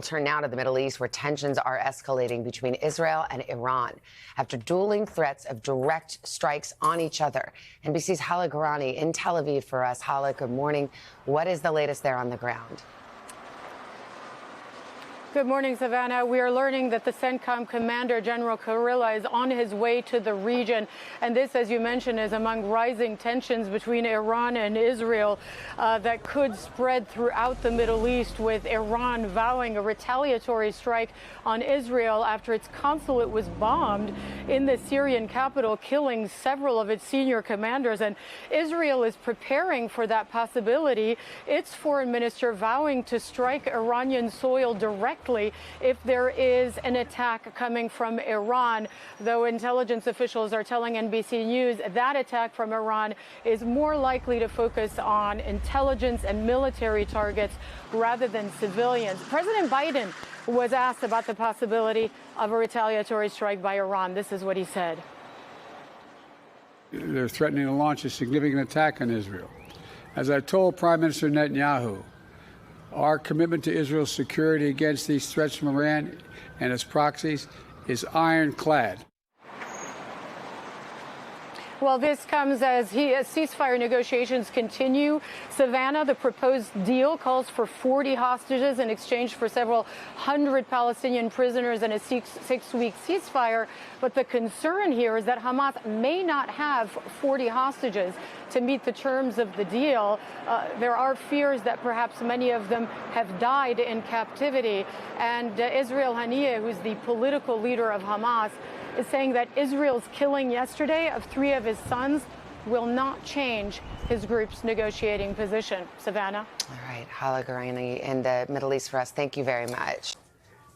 We'll turn now to the Middle East, where tensions are escalating between Israel and Iran after dueling threats of direct strikes on each other. NBC's Hala Garani in Tel Aviv for us. Hala, good morning. What is the latest there on the ground? Good morning, Savannah. We are learning that the CENTCOM commander, General Kurilla, is on his way to the region. And this, as you mentioned, is among rising tensions between Iran and Israel that could spread throughout the Middle East, with Iran vowing a retaliatory strike on Israel after its consulate was bombed in the Syrian capital, killing several of its senior commanders. And Israel is preparing for that possibility. Its foreign minister vowing to strike Iranian soil directly if there is an attack coming from Iran, though intelligence officials are telling NBC News that attack from Iran is more likely to focus on intelligence and military targets rather than civilians. President Biden was asked about the possibility of a retaliatory strike by Iran. This is what he said. They're threatening to launch a significant attack on Israel. As I told Prime Minister Netanyahu, our commitment to Israel's security against these threats from Iran and its proxies is ironclad. Well, this comes as ceasefire negotiations continue. Savannah, the proposed deal calls for 40 hostages in exchange for several hundred Palestinian prisoners and a six-week ceasefire. But the concern here is that Hamas may not have 40 hostages to meet the terms of the deal. There are fears that perhaps many of them have died in captivity. And Israel Haniyeh, who's the political leader of Hamas, is saying that Israel's killing yesterday of 3 of his sons will not change his group's negotiating position. Savannah? All right, Hala Garani in the Middle East for us. Thank you very much.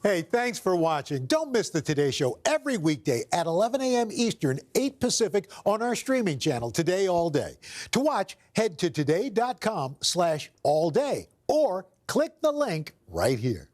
Hey, thanks for watching. Don't miss the Today Show every weekday at 11 a.m. Eastern, 8 Pacific on our streaming channel, Today All Day. To watch, head to today.com/allday or click the link right here.